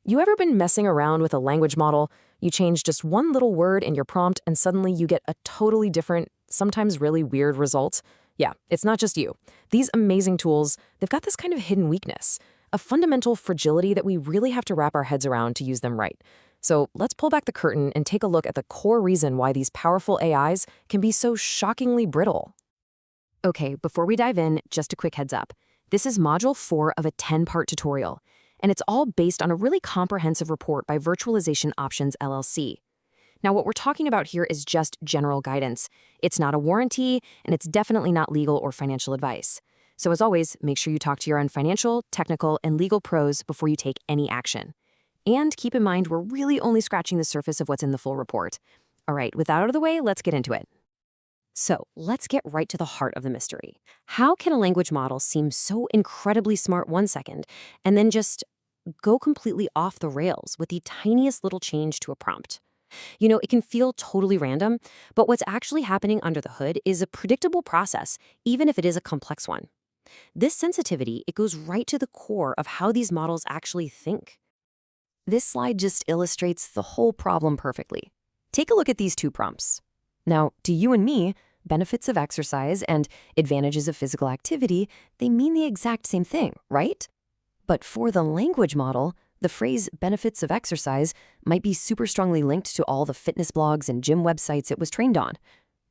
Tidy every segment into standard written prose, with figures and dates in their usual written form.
You ever been messing around with a language model? You change just one little word in your prompt and suddenly you get a totally different, sometimes really weird result? Yeah, it's not just you. These amazing tools, they've got this kind of hidden weakness, a fundamental fragility that we really have to wrap our heads around to use them right. So let's pull back the curtain and take a look at the core reason why these powerful AIs can be so shockingly brittle. Okay, before we dive in, just a quick heads up. This is Module 4 of a 10-part tutorial, and it's all based on a really comprehensive report by Virtualization Options LLC. Now, what we're talking about here is just general guidance. It's not a warranty, and it's definitely not legal or financial advice. So as always, make sure you talk to your own financial, technical, and legal pros before you take any action. And keep in mind, we're really only scratching the surface of what's in the full report. All right, with that out of the way, let's get into it. So let's get right to the heart of the mystery. How can a language model seem so incredibly smart one second and then just go completely off the rails with the tiniest little change to a prompt? You know, it can feel totally random, but what's actually happening under the hood is a predictable process, even if it is a complex one. This sensitivity, it goes right to the core of how these models actually think. This slide just illustrates the whole problem perfectly. Take a look at these two prompts. Now, to you and me, benefits of exercise and advantages of physical activity, they mean the exact same thing, right? But for the language model, the phrase benefits of exercise might be super strongly linked to all the fitness blogs and gym websites it was trained on.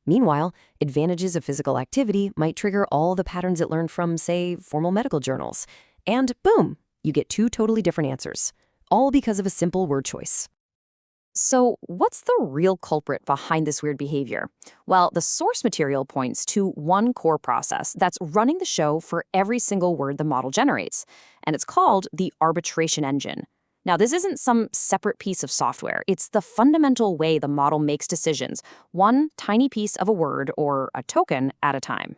Meanwhile, advantages of physical activity might trigger all the patterns it learned from, say, formal medical journals. And boom, you get two totally different answers, all because of a simple word choice. So what's the real culprit behind this weird behavior? Well, the source material points to one core process that's running the show for every single word the model generates, and it's called the arbitration engine. Now, this isn't some separate piece of software. It's the fundamental way the model makes decisions, one tiny piece of a word or a token at a time.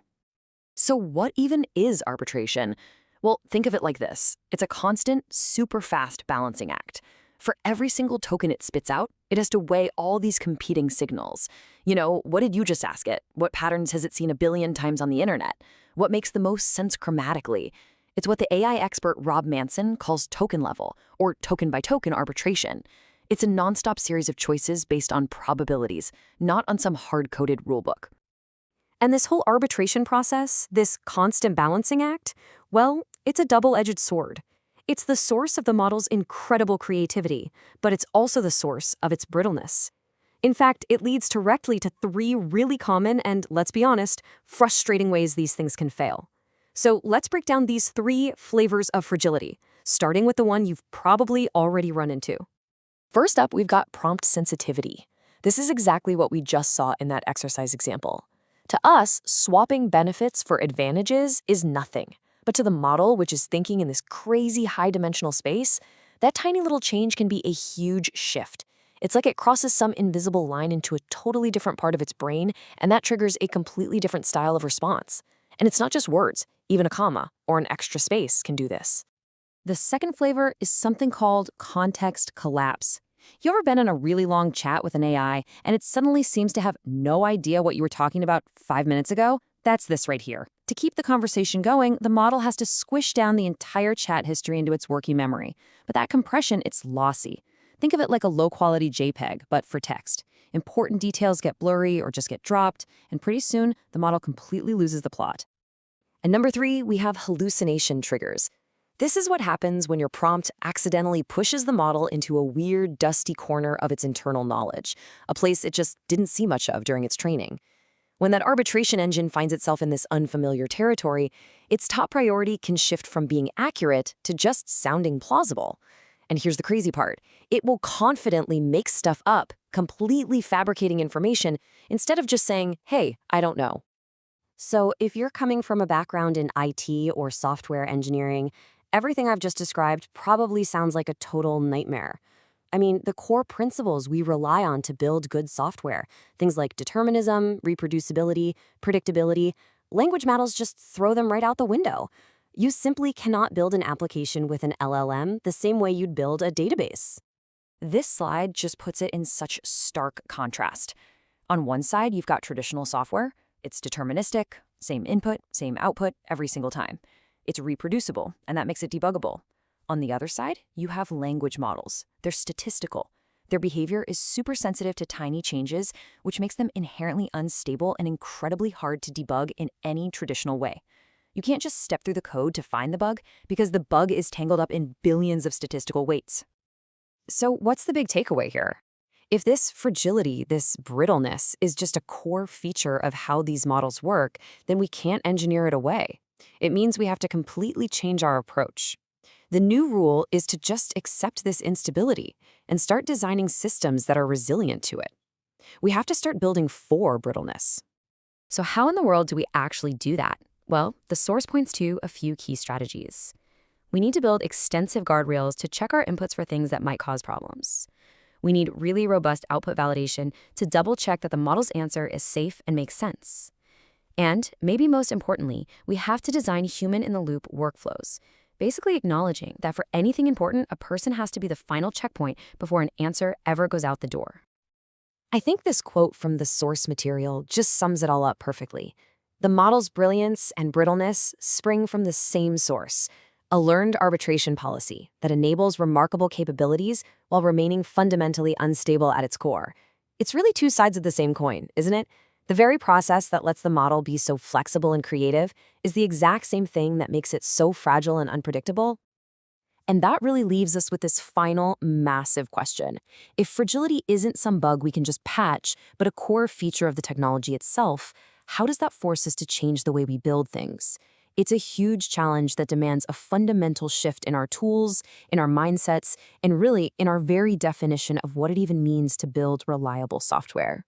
So what even is arbitration? Well, think of it like this. It's a constant, super fast balancing act. For every single token it spits out, it has to weigh all these competing signals. You know, what did you just ask it? What patterns has it seen a billion times on the internet? What makes the most sense grammatically? It's what the AI expert Rob Manson calls token level, or token-by-token arbitration. It's a nonstop series of choices based on probabilities, not on some hard-coded rulebook. And this whole arbitration process, this constant balancing act, well, it's a double-edged sword. It's the source of the model's incredible creativity, but it's also the source of its brittleness. In fact, it leads directly to three really common and, let's be honest, frustrating ways these things can fail. So let's break down these three flavors of fragility, starting with the one you've probably already run into. First up, we've got prompt sensitivity. This is exactly what we just saw in that exercise example. To us, swapping benefits for advantages is nothing. But to the model, which is thinking in this crazy high-dimensional space, that tiny little change can be a huge shift. It's like it crosses some invisible line into a totally different part of its brain, and that triggers a completely different style of response. And it's not just words. Even a comma or an extra space can do this. The second flavor is something called context collapse. You ever been in a really long chat with an AI, and it suddenly seems to have no idea what you were talking about 5 minutes ago? That's this right here. To keep the conversation going, the model has to squish down the entire chat history into its working memory. But that compression, it's lossy. Think of it like a low-quality JPEG, but for text. Important details get blurry or just get dropped, and pretty soon, the model completely loses the plot. And number 3, we have hallucination triggers. This is what happens when your prompt accidentally pushes the model into a weird, dusty corner of its internal knowledge, a place it just didn't see much of during its training. When that arbitration engine finds itself in this unfamiliar territory, its top priority can shift from being accurate to just sounding plausible. And here's the crazy part. It will confidently make stuff up, completely fabricating information, instead of just saying, hey, I don't know. So if you're coming from a background in IT or software engineering, everything I've just described probably sounds like a total nightmare. I mean, the core principles we rely on to build good software, things like determinism, reproducibility, predictability, language models just throw them right out the window. You simply cannot build an application with an LLM the same way you'd build a database. This slide just puts it in such stark contrast. On one side, you've got traditional software. It's deterministic, same input, same output every single time. It's reproducible, and that makes it debuggable. On the other side, you have language models. They're statistical. Their behavior is super sensitive to tiny changes, which makes them inherently unstable and incredibly hard to debug in any traditional way. You can't just step through the code to find the bug because the bug is tangled up in billions of statistical weights. So what's the big takeaway here? If this fragility, this brittleness, is just a core feature of how these models work, then we can't engineer it away. It means we have to completely change our approach. The new rule is to just accept this instability and start designing systems that are resilient to it. We have to start building for brittleness. So how in the world do we actually do that? Well, the source points to a few key strategies. We need to build extensive guardrails to check our inputs for things that might cause problems. We need really robust output validation to double-check that the model's answer is safe and makes sense. And, maybe most importantly, we have to design human-in-the-loop workflows, basically acknowledging that for anything important, a person has to be the final checkpoint before an answer ever goes out the door. I think this quote from the source material just sums it all up perfectly. The model's brilliance and brittleness spring from the same source, a learned arbitration policy that enables remarkable capabilities while remaining fundamentally unstable at its core. It's really two sides of the same coin, isn't it? The very process that lets the model be so flexible and creative is the exact same thing that makes it so fragile and unpredictable. And that really leaves us with this final, massive question. If fragility isn't some bug we can just patch, but a core feature of the technology itself, how does that force us to change the way we build things? It's a huge challenge that demands a fundamental shift in our tools, in our mindsets, and really in our very definition of what it even means to build reliable software.